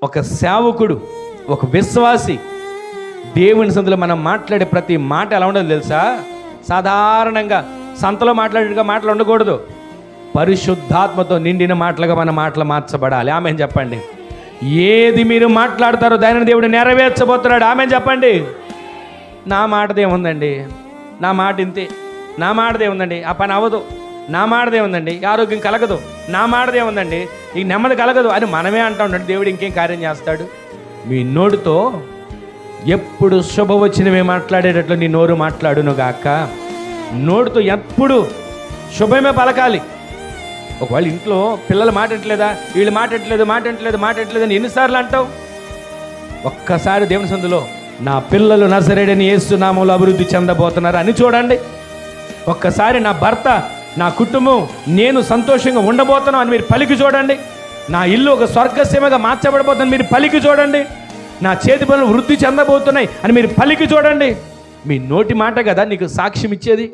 ఒక సేవకుడు, ఒక విశ్వాసి దేవుని సందులో మనం మాట్లాడే ప్రతి మాట ఎలా ఉండదు తెలుసా? సాధారణంగా సంతలో మాట్లాడేట్టుగా మాటలు ఉండకూడదు. పరిశుద్ధాత్మతో నిండిన మాటలుగా మన మాటలు మార్చబడాలి. ఆమెన్ చెప్పండి. ఏది మీరు మాట్లాడతారో దానిని దేవుడు నెరవేర్చబోతున్నాడు. ఆమెన్ చెప్పండి. నా మాటదే ఉందండి, నా మాట ఇంతే, నా మాటదే ఉందండి, ఆ పని అవ్వదు, నా మాటదే ఉందండి, ఆరోగ్యం కలగదు, నా మాటదే ఉందండి, ఈ నెమ్మది కలగదు అని మనమే అంటా ఉంటాడు. దేవుడు ఇంకేం కార్యం చేస్తాడు? మీ నోటితో ఎప్పుడు శుభవచనమే మాట్లాడేటట్లు నీ నోరు మాట్లాడును గాక. నోటితో ఎప్పుడు శుభమే పలకాలి. ఒకవేళ ఇంట్లో పిల్లలు మాట్లాడట్లేదా, వీళ్ళు మాట్లాడట్లేదు అని ఎన్నిసార్లు అంటావు? ఒక్కసారి దేవుని సందులో నా పిల్లలు నజరేయుడైన యేసు నామములో అభివృద్ధి చెందబోతున్నారు అని చూడండి. ఒక్కసారి నా భర్త, నా కుటుంబం, నేను సంతోషంగా ఉండబోతున్నాం అని మీరు పలికి చూడండి. నా ఇల్లు ఒక స్వర్గసీమగా మార్చబడబోతుందని మీరు పలికి చూడండి. నా చేతి పనులు వృద్ధి చెందబోతున్నాయి అని మీరు పలికి చూడండి. మీ నోటి మాట కదా నీకు సాక్ష్యం ఇచ్చేది.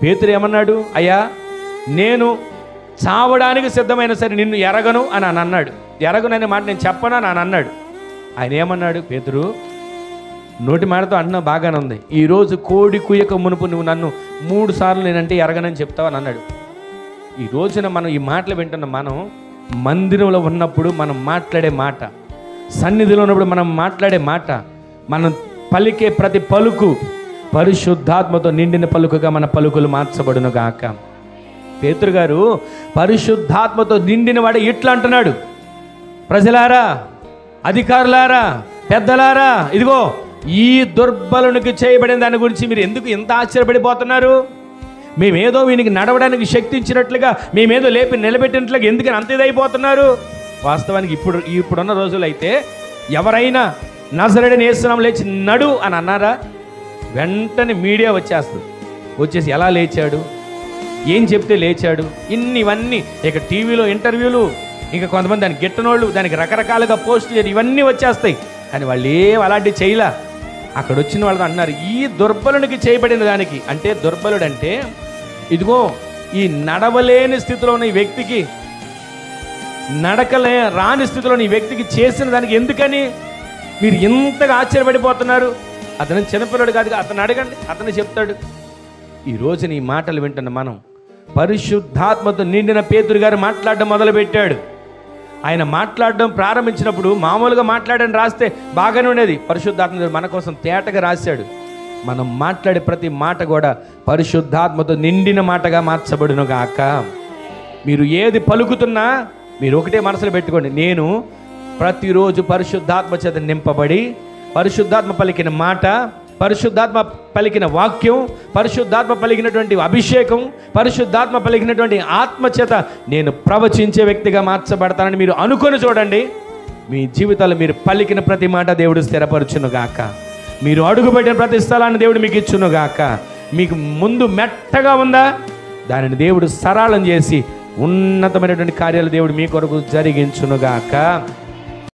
పేతురు ఏమన్నాడు? అయ్యా, నేను చావడానికి సిద్ధమైన సరే నిన్ను ఎరగను అని అన్నాడు. ఎరగననే మాట నేను చెప్పను అని అన్నాడు. ఆయన ఏమన్నాడు? పేతురు, నోటి మాటతో అన్న బాగానే ఉంది, ఈరోజు కోడి కుయ్యక మునుపు నువ్వు నన్ను 3 సార్లు నేనంటే ఎరగనని చెప్తావు అని అన్నాడు. ఈ రోజున మనం ఈ మాటలు వింటున్న మనం మందిరంలో ఉన్నప్పుడు మనం మాట్లాడే మాట, సన్నిధిలో ఉన్నప్పుడు మనం మాట్లాడే మాట, మనం పలికే ప్రతి పలుకు పరిశుద్ధాత్మతో నిండిన పలుకుగా మన పలుకులు మార్చబడును గాక. పేతురు గారు పరిశుద్ధాత్మతో నిండిన వాడు ఇట్లా అంటున్నాడు, ప్రజలారా, అధికారులారా, పెద్దలారా, ఇదిగో ఈ దుర్బలునికి చేయబడిన దాని గురించి మీరు ఎందుకు ఇంత ఆశ్చర్యపడిపోతున్నారు? మేమేదో వీనికి నడవడానికి శక్తి ఇచ్చినట్లుగా, మేమేదో లేపి నిలబెట్టినట్లుగా ఎందుకని అంత ఇదైపోతున్నారు? వాస్తవానికి ఇప్పుడున్న రోజులైతే ఎవరైనా నజరేయుడైన యేసు నామములో లేచి నడు అని అన్నారా, వెంటనే మీడియా వచ్చేసి ఎలా లేచాడు, ఏం చెప్తే లేచాడు, ఇవన్నీ ఇక టీవీలో ఇంటర్వ్యూలు, ఇంకా కొంతమంది దానికి గిట్టనోళ్ళు, దానికి రకరకాలుగా పోస్టులు, ఇవన్నీ వచ్చేస్తాయి. కానీ వాళ్ళు ఏం అలాంటివి చేయలా. అక్కడ వచ్చిన వాళ్ళు అన్నారు, ఈ దుర్బలునికి చేయబడిన దానికి. అంటే దుర్బలుడంటే ఇదిగో ఈ నడవలేని స్థితిలో ఉన్న ఈ వ్యక్తికి, రాని స్థితిలో ఈ వ్యక్తికి చేసిన దానికి ఎందుకని మీరు ఇంతగా ఆశ్చర్యపడిపోతున్నారు? అతను చిన్నపిల్లడు కాదు, అతను అడగండి, అతను చెప్తాడు. ఈ రోజున ఈ మాటలు వింటున్న మనం పరిశుద్ధాత్మతో నిండిన పేతురు గారు మాట్లాడడం మొదలుపెట్టాడు. ఆయన మాట్లాడడం ప్రారంభించినప్పుడు మామూలుగా మాట్లాడని రాస్తే బాగానే ఉండేది. పరిశుద్ధాత్మ మన కోసం తేటగా రాశాడు. మనం మాట్లాడే ప్రతి మాట కూడా పరిశుద్ధాత్మతో నిండిన మాటగా మార్చబడును గాక. మీరు ఏది పలుకుతున్నా మీరు ఒకటే మనసులో పెట్టుకోండి, నేను ప్రతిరోజు పరిశుద్ధాత్మ చేత నింపబడి, పరిశుద్ధాత్మ పలికిన మాట, పరిశుద్ధాత్మ పలికిన వాక్యం, పరిశుద్ధాత్మ పలికినటువంటి అభిషేకం, పరిశుద్ధాత్మ పలికినటువంటి ఆత్మ చేత నేను ప్రవచించే వ్యక్తిగా మార్చబడతానని మీరు అనుకొని చూడండి. మీ జీవితాలు మీరు పలికిన ప్రతి మాట దేవుడు స్థిరపరచునుగాక. మీరు అడుగుపెట్టిన ప్రతి స్థలాన్ని దేవుడు మీకు ఇచ్చునుగాక. మీకు ముందు మెట్టగా ఉందా, దానిని దేవుడు సరళం చేసి ఉన్నతమైనటువంటి కార్యాలు దేవుడు మీ కొరకు జరిగించునుగాక.